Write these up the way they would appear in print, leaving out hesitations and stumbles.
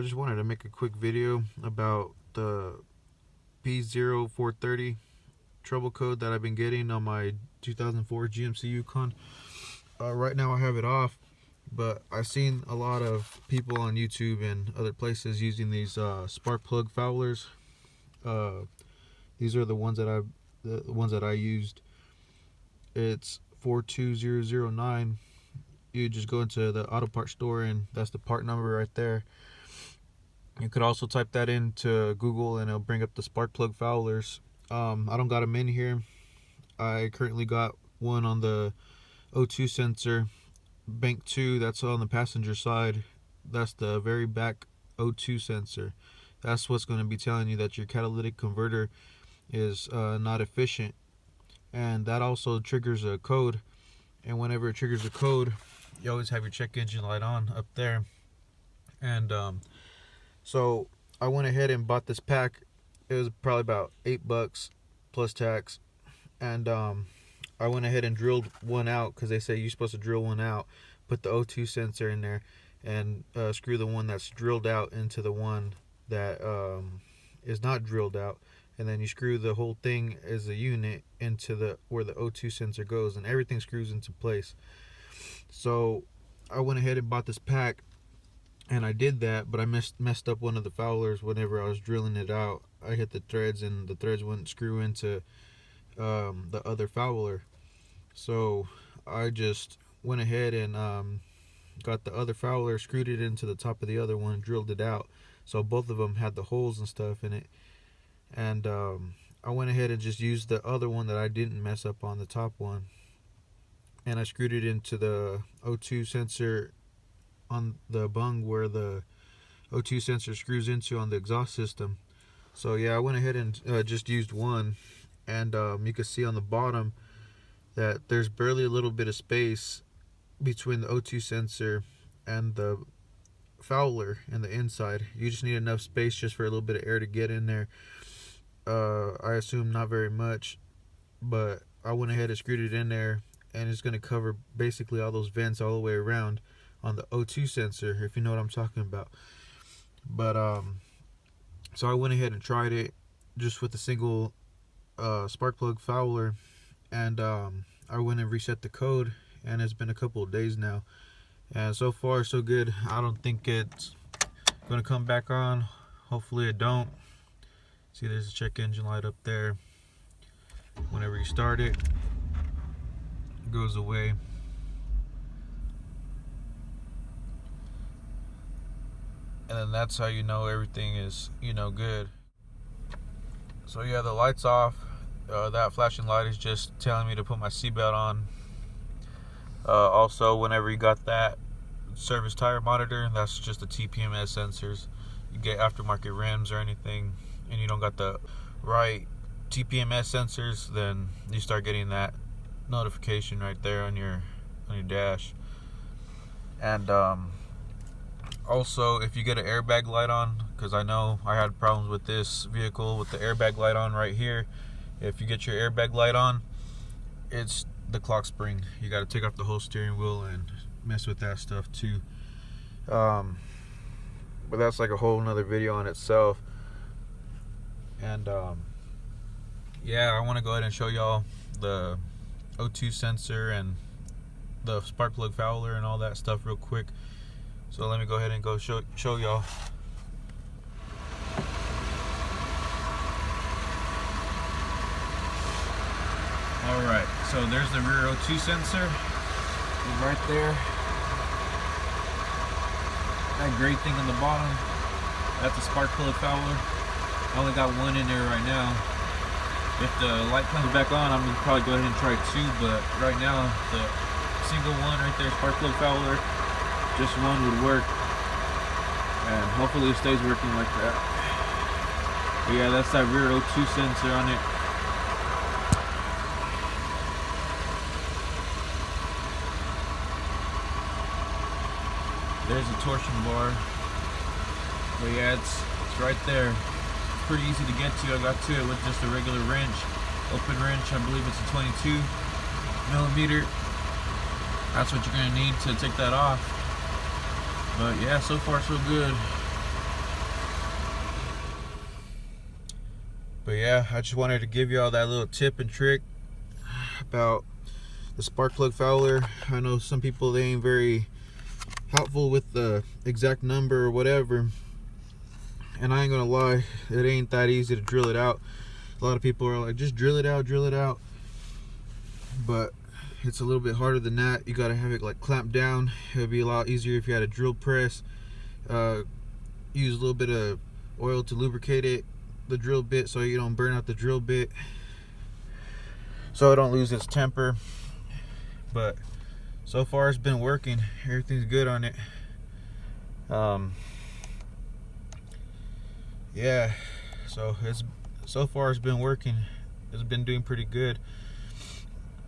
I just wanted to make a quick video about the P0430 trouble code that I've been getting on my 2004 GMC Yukon. Right now I have it off, but I've seen a lot of people on YouTube and other places using these spark plug foulers. These are the ones that I used. It's 42009. You just go into the auto part store and that's the part number right there. You could also type that into Google and it'll bring up the spark plug foulers. I don't got them in here. I currently got one on the O2 sensor, bank 2, that's on the passenger side. That's the very back O2 sensor. That's what's going to be telling you that your catalytic converter is not efficient. And that also triggers a code. And whenever it triggers a code, you always have your check engine light on up there. And so I went ahead and bought this pack. It was probably about $8 plus tax. And I went ahead and drilled one out because they say you're supposed to drill one out, put the O2 sensor in there, and screw the one that's drilled out into the one that is not drilled out. And then you screw the whole thing as a unit into where the O2 sensor goes, and everything screws into place. So I went ahead and bought this pack, and I did that, but I messed up one of the foulers whenever I was drilling it out. I hit the threads, and the threads wouldn't screw into the other fouler. So I just went ahead and got the other fouler, screwed it into the top of the other one, drilled it out. So both of them had the holes and stuff in it. And I went ahead and just used the other one that I didn't mess up on, the top one, and I screwed it into the O2 sensor on the bung where the O2 sensor screws into on the exhaust system. So yeah, I went ahead and just used one, and you can see on the bottom that there's barely a little bit of space between the O2 sensor and the fouler and the inside. You just need enough space just for a little bit of air to get in there. I assume not very much, but I went ahead and screwed it in there, and it's going to cover basically all those vents all the way around on the O2 sensor, if you know what I'm talking about. But so I went ahead and tried it just with a single spark plug fouler, and I went and reset the code, and it's been a couple of days now, and so far so good. I don't think it's going to come back on. Hopefully it don't. See, there's a check engine light up there. Whenever you start it, it goes away. And then that's how you know everything is, good. So yeah, the light's off. That flashing light is just telling me to put my seatbelt on. Also, whenever you got that service tire monitor, that's just the TPMS sensors. You get aftermarket rims or anything, and you don't got the right TPMS sensors, then you start getting that notification right there on your dash. And also, if you get an airbag light on, because I know I had problems with this vehicle with the airbag light on right here. If you get your airbag light on, it's the clock spring. You got to take off the whole steering wheel and mess with that stuff too. But that's like a whole nother video on itself. And yeah, I want to go ahead and show y'all the O2 sensor and the spark plug fouler and all that stuff real quick. So let me go ahead and go show y'all. Alright, so there's the rear O2 sensor right there. That gray thing on the bottom, that's a spark plug fouler. I only got one in there right now. If the light comes back on, I'm gonna probably go ahead and try two, but right now the single one right there, spark plug fouler, just one would work, and hopefully it stays working like that. But yeah, that's that rear O2 sensor on it. There's a torsion bar. But yeah, it's right there. It's pretty easy to get to. I got to it with just a regular wrench, open wrench. I believe it's a 22 millimeter. That's what you're gonna need to take that off. But yeah, so far so good. But yeah, I just wanted to give you all that little tip and trick about the spark plug fouler. I know some people, they ain't very helpful with the exact number or whatever, and I ain't gonna lie, it ain't that easy to drill it out. A lot of people are like, just drill it out, but it's a little bit harder than that. You gotta have it like clamped down. It would be a lot easier if you had a drill press. Use a little bit of oil to lubricate it, the drill bit, so you don't burn out the drill bit, so it don't lose its temper. But so far it's been working. Everything's good on it. Yeah, so far it's been working. It's been doing pretty good.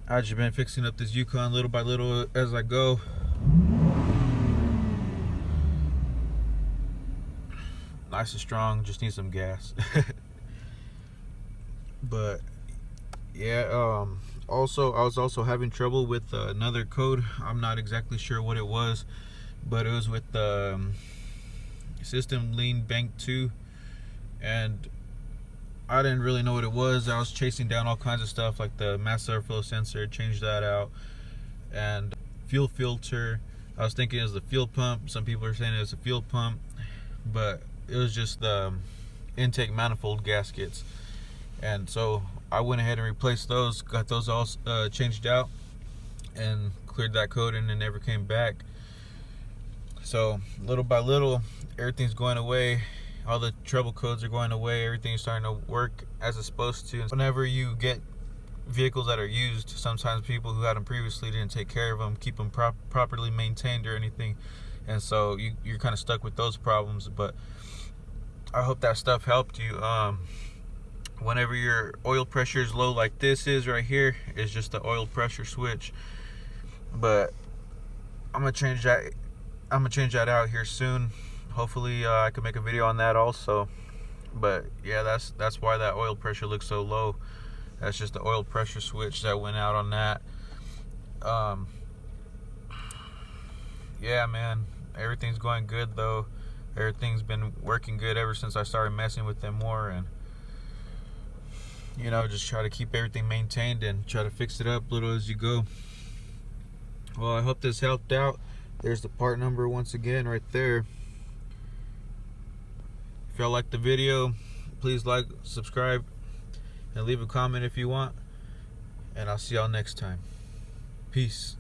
I've just been fixing up this Yukon little by little as I go. Nice and strong, just need some gas. But yeah, also I was also having trouble with another code. I'm not exactly sure what it was, but it was with the System Lean Bank 2, and I didn't really know what it was. I was chasing down all kinds of stuff like the mass airflow sensor, changed that out, and fuel filter. I was thinking it was the fuel pump. Some people are saying it's a fuel pump, but it was just the intake manifold gaskets. And so I went ahead and replaced those, got those all changed out, and cleared that code, and it never came back. So little by little, everything's going away. All the trouble codes are going away. Everything's starting to work as it's supposed to. Whenever you get vehicles that are used, sometimes people who had them previously didn't take care of them, keep them properly maintained or anything, and so you're kind of stuck with those problems. But I hope that stuff helped you. Whenever your oil pressure is low like this is right here, it's just the oil pressure switch. But I'm gonna change that out here soon. Hopefully I can make a video on that also. But yeah, that's why that oil pressure looks so low. That's just the oil pressure switch that went out on that. Yeah, man, everything's going good though. Everything's been working good ever since I started messing with them more, and you know, just try to keep everything maintained and try to fix it up little as you go. Well, I hope this helped out. There's the part number once again right there. If y'all like the video, please like, subscribe, and leave a comment if you want. And I'll see y'all next time. Peace.